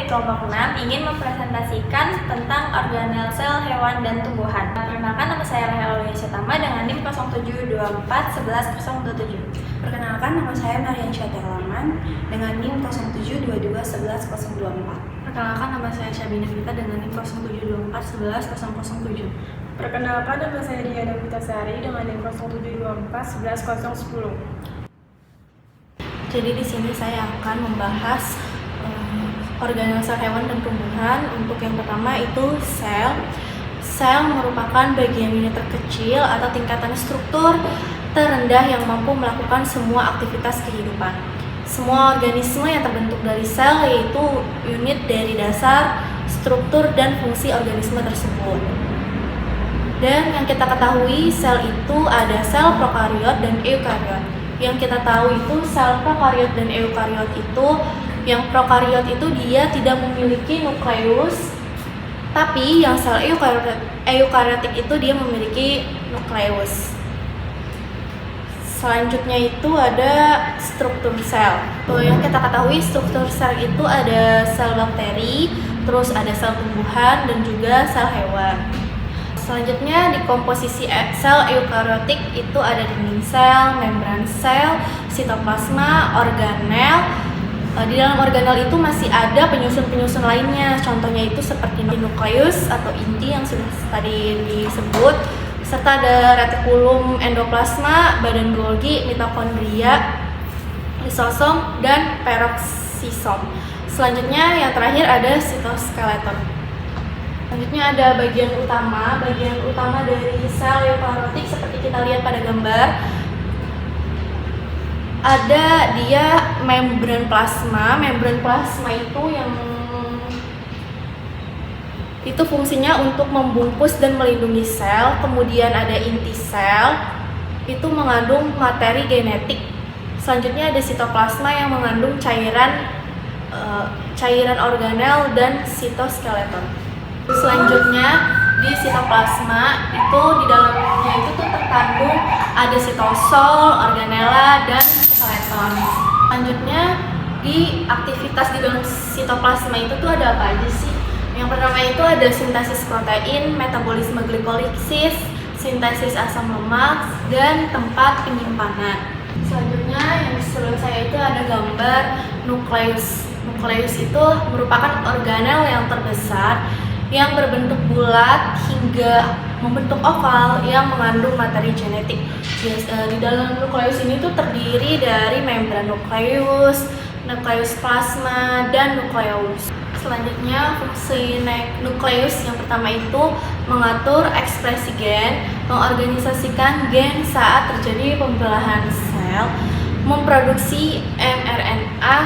dari kelompok 6 ingin mempresentasikan tentang organel sel hewan dan tumbuhan. Perkenalkan, nama saya Rahel Yesatama dengan NIM 0724111027. Perkenalkan, nama saya Mariansyah Terlaman dengan NIM 0722111024. Perkenalkan, nama saya Syabina Gita dengan NIM 0724111007. Perkenalkan, nama saya Diana Putasari dengan NIM 0724111010. Jadi di sini saya akan membahas organel sel hewan dan tumbuhan. Untuk yang pertama itu sel. Sel merupakan bagian unit terkecil atau tingkatan struktur terendah yang mampu melakukan semua aktivitas kehidupan. Semua organisme yang terbentuk dari sel yaitu unit dari dasar, struktur, dan fungsi organisme tersebut. Dan yang kita ketahui, sel itu ada sel prokariot dan eukariot. Yang kita tahu itu sel prokariot dan eukariot itu, yang prokariot itu dia tidak memiliki nukleus, tapi yang sel eukariotik itu dia memiliki nukleus. Selanjutnya itu ada struktur sel. Yang kita ketahui struktur sel itu ada sel bakteri, terus ada sel tumbuhan dan juga sel hewan. Selanjutnya di komposisi sel eukariotik itu ada dinding sel, membran sel, sitoplasma, organel. Di dalam organel itu masih ada penyusun-penyusun lainnya. Contohnya itu seperti nukleus atau inti yang sudah tadi disebut, serta ada retikulum endoplasma, badan Golgi, mitokondria, lisosom, dan peroksisom. Selanjutnya yang terakhir ada sitoskeleton. Selanjutnya ada bagian utama dari sel eukariotik seperti kita lihat pada gambar. Ada dia membran plasma. Membran plasma itu fungsinya untuk membungkus dan melindungi sel. Kemudian ada inti sel, itu mengandung materi genetik. Selanjutnya ada sitoplasma yang mengandung cairan organel dan sitoskeleton. Selanjutnya di sitoplasma itu di dalamnya itu tuh terkandung ada sitosol, organela, dan skeleton. Selanjutnya di aktivitas di dalam sitoplasma itu tuh ada apa aja sih? Yang pertama itu ada sintesis protein, metabolisme glikolisis, sintesis asam lemak, dan tempat penyimpanan. Selanjutnya yang di sebelah saya itu ada gambar nukleus. Nukleus itu merupakan organel yang terbesar yang berbentuk bulat hingga membentuk oval yang mengandung materi genetik. Di dalam nukleus ini tuh terdiri dari membran nukleus, nukleus plasma, dan nukleus. Selanjutnya fungsi nukleus yang pertama itu mengatur ekspresi gen, mengorganisasikan gen saat terjadi pembelahan sel, memproduksi mRNA,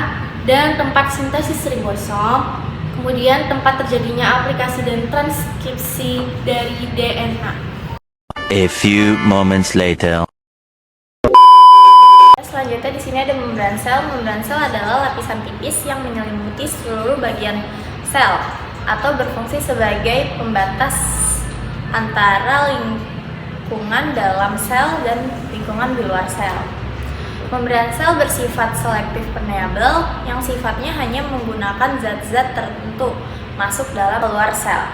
dan tempat sintesis ribosom. Kemudian tempat terjadinya aplikasi dan transkripsi dari DNA. A few moments later. Selanjutnya di sini ada membran sel. Membran sel adalah lapisan tipis yang menyelimuti seluruh bagian sel atau berfungsi sebagai pembatas antara lingkungan dalam sel dan lingkungan di luar sel. Membran sel bersifat selektif permeabel yang sifatnya hanya menggunakan zat-zat tertentu masuk dalam keluar sel.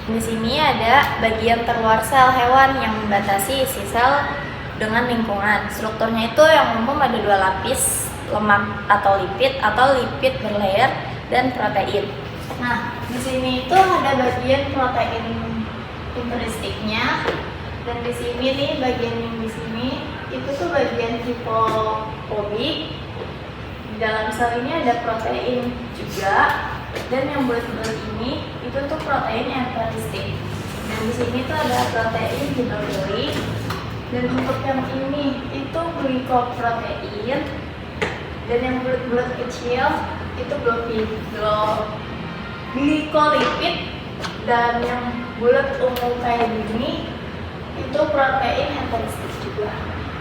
Di sini ada bagian terluar sel hewan yang membatasi isi sel dengan lingkungan. Strukturnya itu yang umum ada dua lapis, lemak atau lipid berlayer, dan protein. Nah, di sini itu ada bagian protein intrinsiknya, dan di sini nih bagian yang di sini itu tuh bagian hipofobik. Di dalam sel ini ada protein juga, dan yang bulat-bulat ini itu tuh protein enteristik. Dan di sini tuh ada protein hidrofilik. Dan untuk yang ini itu glikoprotein, dan yang bulat-bulat kecil itu glikolipid, dan yang bulat ungu kayak gini itu protein heterosis juga.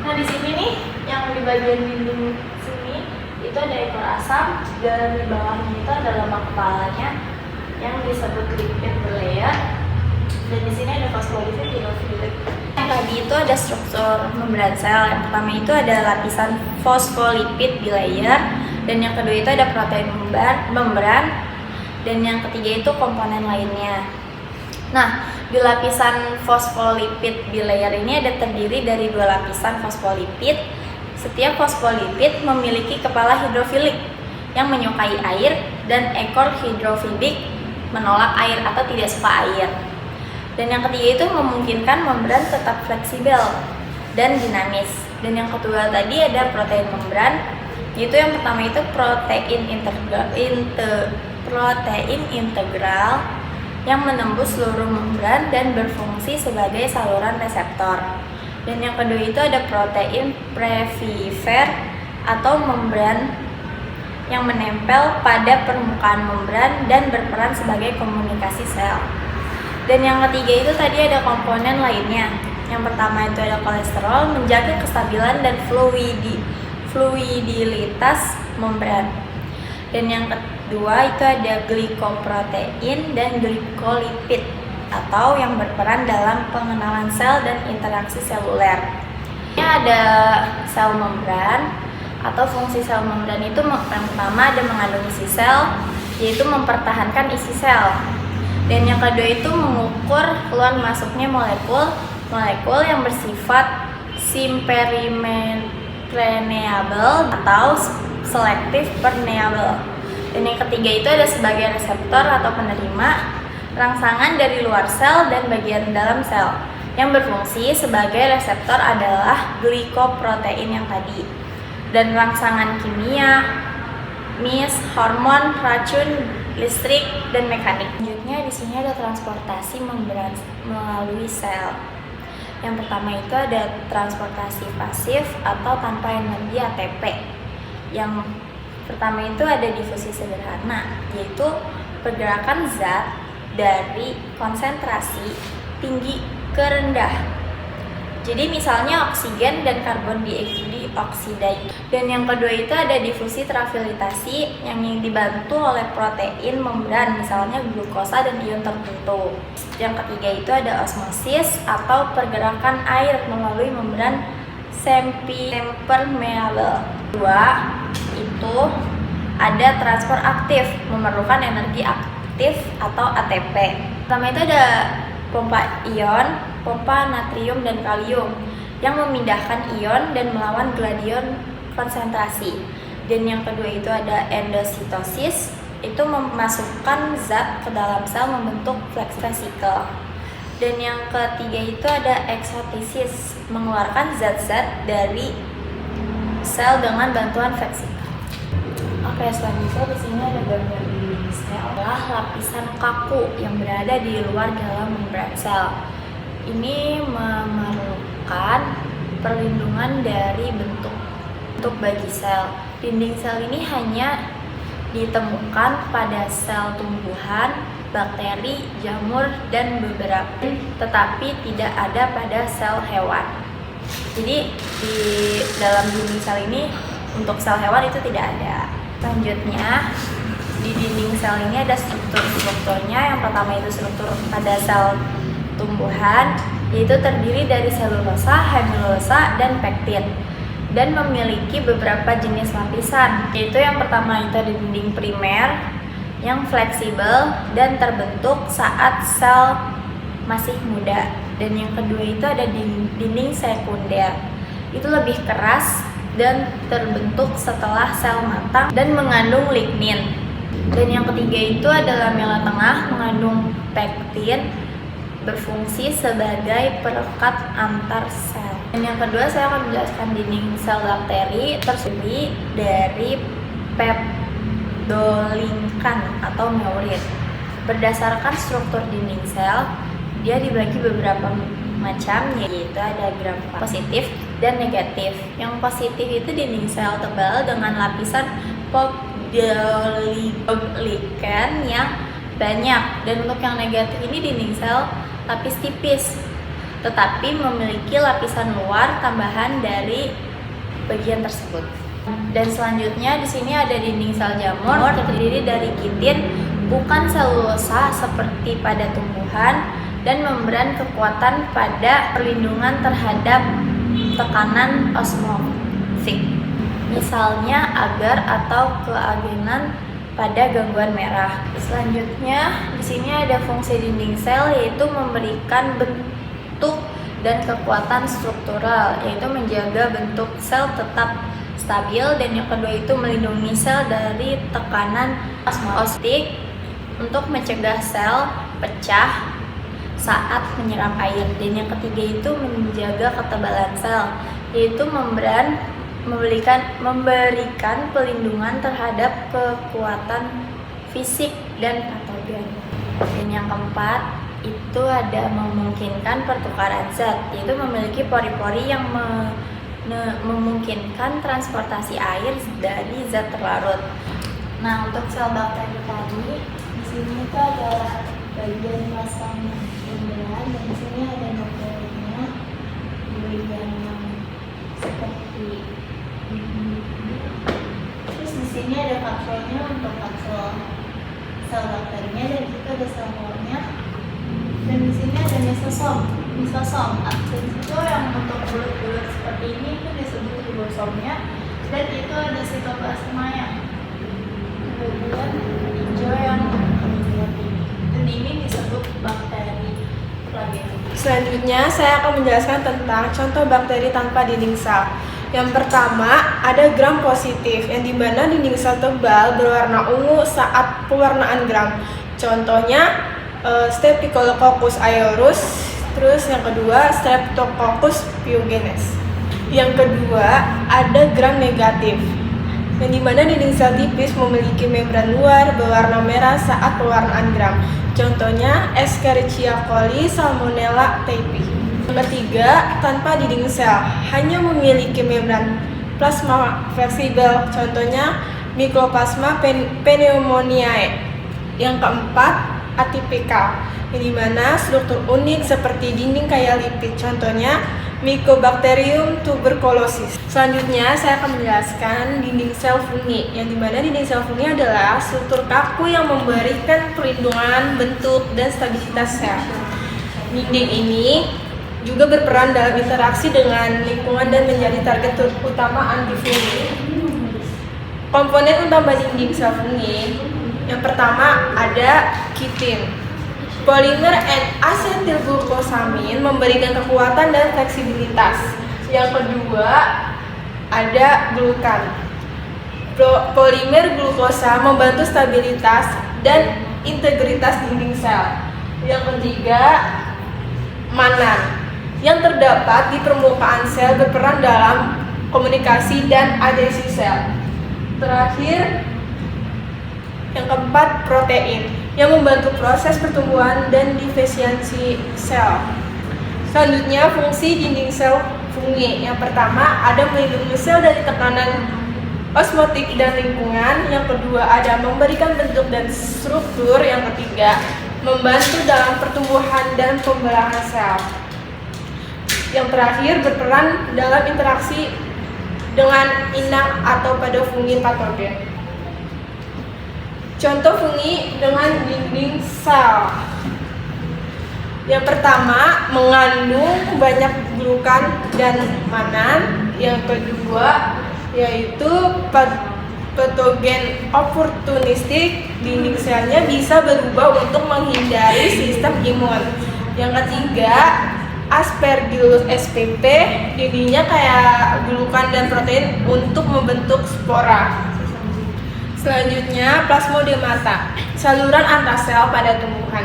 Nah di sini nih yang di bagian dinding sini itu ada ekor asam, dan di bawahnya itu ada lemak kepalanya yang disebut lipid berlayer, dan di sini ada fosfolipid, hidrofilik. Yang tadi itu ada struktur membran sel. Yang pertama itu ada lapisan fosfolipid bilayer, dan yang kedua itu ada protein membran, Dan yang ketiga itu komponen lainnya. Nah, di lapisan fosfolipid bilayer ini ada terdiri dari 2 lapisan fosfolipid. Setiap fosfolipid memiliki kepala hidrofilik yang menyukai air dan ekor hidrofobik menolak air atau tidak suka air. Dan yang ketiga itu memungkinkan membran tetap fleksibel dan dinamis. Dan yang kedua tadi ada protein membran, yaitu yang pertama itu protein integral yang menembus seluruh membran dan berfungsi sebagai saluran reseptor. Dan yang kedua itu ada protein brevifer atau membran yang menempel pada permukaan membran dan berperan sebagai komunikasi sel. Dan yang ketiga itu tadi ada komponen lainnya. Yang pertama itu ada kolesterol, menjaga kestabilan dan fluidilitas membran. Dan yang kedua itu ada glikoprotein dan glikolipid atau yang berperan dalam pengenalan sel dan interaksi seluler. Ini ada sel membran atau fungsi sel membran itu yang pertama ada mengandung isi sel, yaitu mempertahankan isi sel. Dan yang kedua itu mengukur keluar masuknya molekul yang bersifat permeable atau selektif permeable. Dan yang ketiga itu ada sebagai reseptor atau penerima rangsangan dari luar sel dan bagian dalam sel. Yang berfungsi sebagai reseptor adalah glikoprotein yang tadi. Dan rangsangan kimia, hormon, racun, listrik, dan mekanik. Selanjutnya di sini ada transportasi membran melalui sel. Yang pertama itu ada transportasi pasif atau tanpa energi ATP. Yang pertama itu ada difusi sederhana, yaitu pergerakan zat dari konsentrasi tinggi ke rendah. Jadi misalnya oksigen dan karbon dioksida. Dan yang kedua itu ada difusi trafilitasi yang dibantu oleh protein membran, misalnya glukosa dan ion tertentu. Yang ketiga itu ada osmosis atau pergerakan air melalui membran semipermeable. Kedua itu ada transport aktif, memerlukan energi aktif atau ATP. Pertama itu ada pompa ion, pompa natrium dan kalium yang memindahkan ion dan melawan gradien konsentrasi. Dan yang kedua itu ada endositosis, itu memasukkan zat ke dalam sel membentuk vesikel. Dan yang ketiga itu ada eksotesis, mengeluarkan zat-zat dari sel dengan bantuan vesikel. Oke, selanjutnya di sini ada gambar dinding sel adalah lapisan kaku yang berada di luar dalam membran sel. Ini memerlukan perlindungan dari bentuk bagi sel. Dinding sel ini hanya ditemukan pada sel tumbuhan, bakteri, jamur, dan beberapa, tetapi tidak ada pada sel hewan. Jadi di dalam dinding sel ini untuk sel hewan itu tidak ada. Selanjutnya di dinding sel ini ada strukturnya. Yang pertama itu struktur pada sel tumbuhan, yaitu terdiri dari selulosa, hemilulosa, dan pektin, dan memiliki beberapa jenis lapisan. Yaitu yang pertama itu ada dinding primer yang fleksibel dan terbentuk saat sel masih muda. Dan yang kedua itu ada dinding sekunder, itu lebih keras dan terbentuk setelah sel matang dan mengandung lignin. Dan yang ketiga itu adalah lamela tengah mengandung pektin, berfungsi sebagai perekat antar sel. Dan yang kedua saya akan menjelaskan dinding sel bakteri terdiri dari peptidoglycan atau neurin. Berdasarkan struktur dinding sel, dia dibagi beberapa macam, yaitu ada gram positif dan negatif. Yang positif itu dinding sel tebal dengan lapisan peptidoglycan yang banyak, dan untuk yang negatif ini dinding sel lapis tipis, tetapi memiliki lapisan luar tambahan dari bagian tersebut. Dan selanjutnya di sini ada dinding sel jamur terdiri dari kitin, bukan selulosa seperti pada tumbuhan, dan membran kekuatan pada perlindungan terhadap tekanan osmotik, misalnya agar atau keagenan pada gangguan merah. Selanjutnya, di sini ada fungsi dinding sel, yaitu memberikan bentuk dan kekuatan struktural, yaitu menjaga bentuk sel tetap stabil, dan yang kedua itu melindungi sel dari tekanan osmotik untuk mencegah sel pecah saat menyeram air, dan yang ketiga itu menjaga ketebalan sel, yaitu memberikan pelindungan terhadap kekuatan fisik dan patogen. Dan yang keempat itu ada memungkinkan pertukaran zat, yaitu memiliki pori-pori yang memungkinkan transportasi air dari zat terlarut. Nah, untuk sel bakteri tadi, di sini itu ada bagian pasang bumbuan, dan di sini ada bakterinya di bagian yang seperti ini. Terus di sini ada kapsulnya untuk kapsul sel bakterinya, dan juga ada sel molnya. Dan di sini ada mesosom. Aktin itu yang untuk bulat-bulat seperti ini itu disebut ribosomnya, dan itu ada sitoplasma yang bagian hijau yang bulat ini. Dan ini disebut bakteri flagellum. Selanjutnya, saya akan menjelaskan tentang contoh bakteri tanpa dinding sel. Yang pertama, ada gram positif, yang dimana dinding sel tebal berwarna ungu saat pewarnaan gram. Contohnya, Streptococcus aureus. Terus yang kedua, Streptococcus pyogenes. Yang kedua, ada gram negatif, yang dimana dinding sel tipis memiliki membran luar berwarna merah saat pewarnaan gram. Contohnya, Escherichia coli, Salmonella typhi. Yang ketiga, tanpa dinding sel, hanya memiliki membran plasma fleksibel. Contohnya, Mycoplasma pneumoniae. Yang keempat, atipikal, yang dimana struktur unik seperti dinding kaya lipid. Contohnya, Mycobacterium tuberculosis. Selanjutnya, saya akan menjelaskan dinding sel fungi, yang dimana dinding sel fungi adalah struktur kaku yang memberikan perlindungan bentuk dan stabilitas sel. Dinding ini juga berperan dalam interaksi dengan lingkungan dan menjadi target utama antifungi. Komponen utama dinding sel fungi, yang pertama ada kitin. Polimer N-asetilglukosamin memberikan kekuatan dan fleksibilitas. Yang kedua ada glukan. Polimer glukosa membantu stabilitas dan integritas dinding sel. Yang ketiga, manan, yang terdapat di permukaan sel berperan dalam komunikasi dan adhesi sel. Terakhir, yang keempat, protein, yang membantu proses pertumbuhan dan divisiasi sel. Selanjutnya, fungsi dinding sel fungi. Yang pertama, ada melindungi sel dari tekanan osmotik dan lingkungan. Yang kedua, ada memberikan bentuk dan struktur. Yang ketiga, membantu dalam pertumbuhan dan pembelahan sel. Yang terakhir, berperan dalam interaksi dengan inang atau pada fungi patogen. Contoh fungi dengan dinding sel. Yang pertama, mengandung banyak glukan dan manan. Yang kedua, yaitu patogen oportunistik. Dinding selnya bisa berubah untuk menghindari sistem imun. Yang ketiga, Aspergillus spp. Dindingnya kayak glukan dan protein untuk membentuk spora. Selanjutnya, plasmodemata, saluran antasel pada tumbuhan.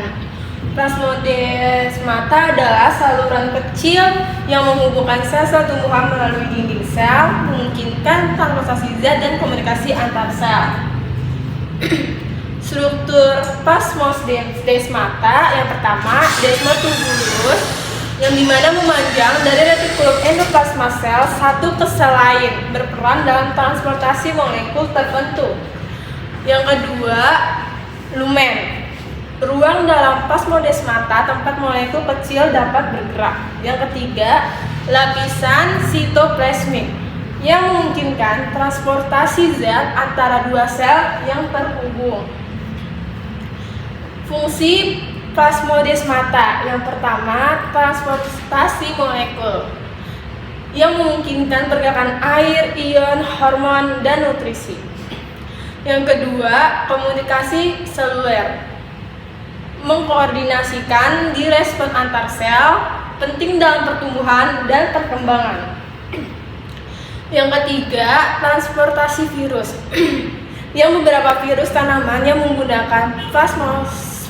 Plasmodesmata adalah saluran kecil yang menghubungkan sel-sel tumbuhan melalui dinding sel, memungkinkan transportasi zat dan komunikasi antar sel. Struktur plasmodesmata yang pertama, desmotubulus, yang dimana memanjang dari retikulum endoplasma sel satu ke sel lain, berperan dalam transportasi molekul tertentu. Yang kedua, lumen, ruang dalam plasmodesmata tempat molekul kecil dapat bergerak. Yang ketiga, lapisan sitoplasmik, yang memungkinkan transportasi zat antara dua sel yang terhubung. Fungsi plasmodesmata yang pertama, transportasi molekul, yang memungkinkan pergerakan air, ion, hormon, dan nutrisi. Yang kedua, komunikasi seluler. Mengkoordinasikan di respon antar sel, penting dalam pertumbuhan dan perkembangan. Yang ketiga, transportasi virus. Yang beberapa virus tanaman yang menggunakan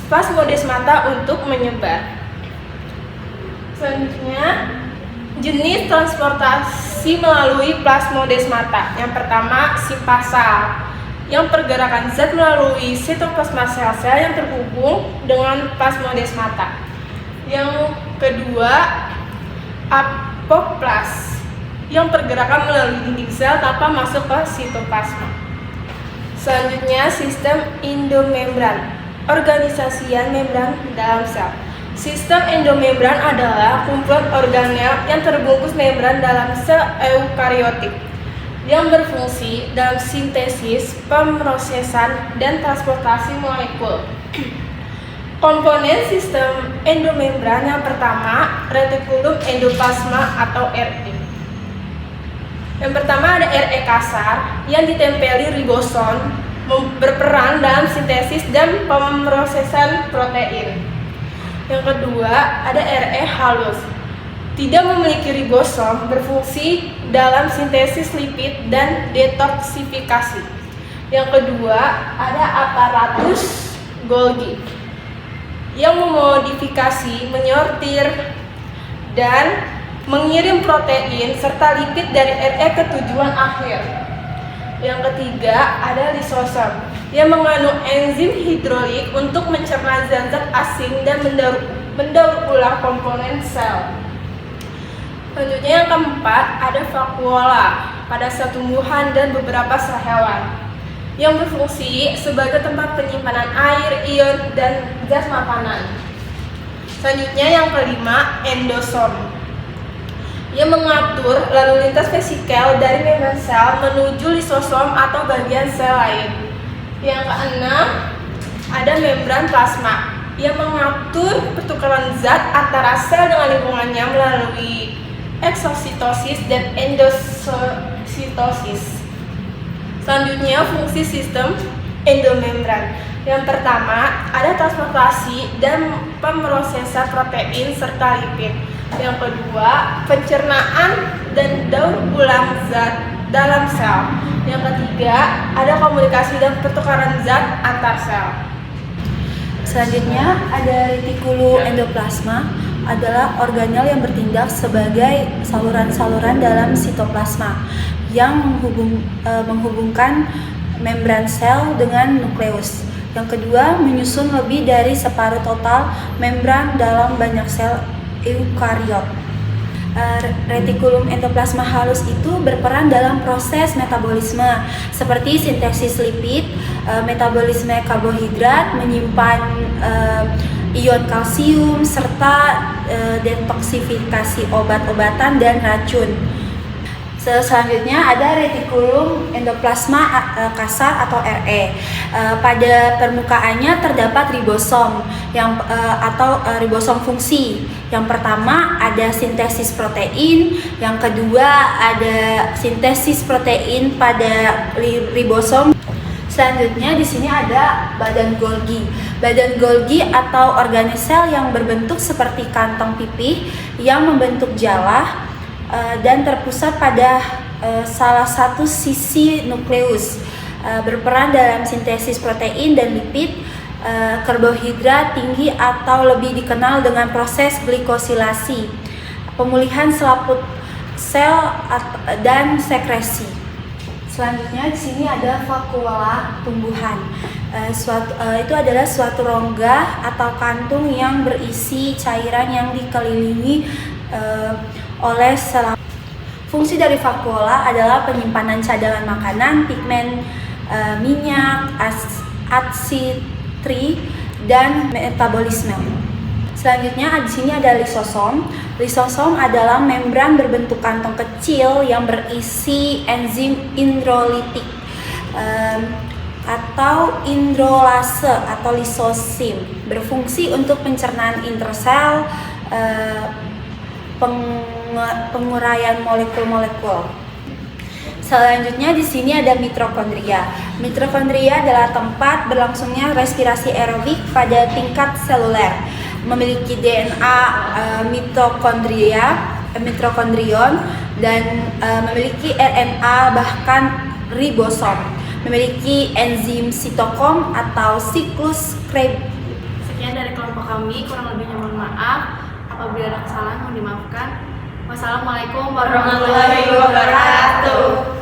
plasmodesmata untuk menyebar. Selanjutnya, jenis transportasi melalui plasmodesmata. Yang pertama, simpasal, yang pergerakan zat melalui sitoplasma sel-sel yang terhubung dengan plasmodesmata. Yang kedua, apoplas, yang pergerakan melalui dinding sel tanpa masuk ke sitoplasma. Selanjutnya, sistem endomembran, organisasian membran dalam sel. Sistem endomembran adalah kumpulan organel yang terbungkus membran dalam sel eukariotik yang berfungsi dalam sintesis, pemrosesan, dan transportasi molekul. Komponen sistem endomembran yang pertama, retikulum endoplasma atau RE. Yang pertama ada RE kasar yang ditempeli ribosom, berperan dalam sintesis dan pemrosesan protein. Yang kedua ada RE halus, tidak memiliki ribosom, berfungsi dalam sintesis lipid dan detoksifikasi. Yang kedua ada aparatus Golgi yang memodifikasi, menyortir, dan mengirim protein serta lipid dari RE ke tujuan akhir. Yang ketiga ada lisosom yang mengandung enzim hidrolik untuk mencerna zat-zat asing dan mendaur ulang komponen sel. Selanjutnya yang keempat ada vakuola pada sel tumbuhan dan beberapa sel hewan yang berfungsi sebagai tempat penyimpanan air, ion, dan gas makanan. Selanjutnya yang kelima endosom yang mengatur lalu lintas vesikel dari membran sel menuju lisosom atau bagian sel lain. Yang keenam ada membran plasma yang mengatur pertukaran zat antara sel dengan lingkungannya melalui eksositosis dan endositosis. Selanjutnya fungsi sistem endomembran. Yang pertama ada transportasi dan pemrosesan protein serta lipid. Yang kedua, pencernaan dan daur ulang zat dalam sel. Yang ketiga, ada komunikasi dan pertukaran zat antar sel. Selanjutnya ada retikulum endoplasma, adalah organel yang bertindak sebagai saluran-saluran dalam sitoplasma yang menghubungkan membran sel dengan nukleus. Yang kedua, menyusun lebih dari separuh total membran dalam banyak sel eukariot. Retikulum endoplasma halus itu berperan dalam proses metabolisme seperti sintesis lipid, metabolisme karbohidrat, menyimpan ion kalsium, serta detoksifikasi obat-obatan dan racun. Selanjutnya ada retikulum endoplasma kasar atau RE. Pada permukaannya terdapat ribosom atau ribosom fungsi. Yang pertama ada sintesis protein, yang kedua ada sintesis protein pada ribosom. Selanjutnya di sini ada badan Golgi. Badan Golgi atau organesel yang berbentuk seperti kantong pipih yang membentuk jala dan terpusat pada salah satu sisi nukleus, berperan dalam sintesis protein dan lipid, karbohidrat tinggi atau lebih dikenal dengan proses glikosilasi, pemulihan selaput sel dan sekresi. Selanjutnya di sini ada vakuola tumbuhan. Itu adalah suatu rongga atau kantung yang berisi cairan yang dikelilingi oleh selaput. Fungsi dari vakuola adalah penyimpanan cadangan makanan, pigmen, minyak, atsitri, dan metabolisme. Selanjutnya di sini ada lisosom. Lisosom adalah membran berbentuk kantong kecil yang berisi enzim indrolitik atau indrolase atau lisosim, berfungsi untuk pencernaan intersel, penguraian molekul-molekul. Selanjutnya di sini ada mitokondria. Mitokondria adalah tempat berlangsungnya respirasi aerobik pada tingkat seluler. Memiliki DNA mitokondrion dan memiliki RNA bahkan ribosom. Memiliki enzim sitokom atau siklus Krebs. Sekian dari kelompok kami, kurang lebihnya mohon maaf. Apabila ada kesalahan mohon dimaafkan. Wassalamualaikum warahmatullahi wabarakatuh.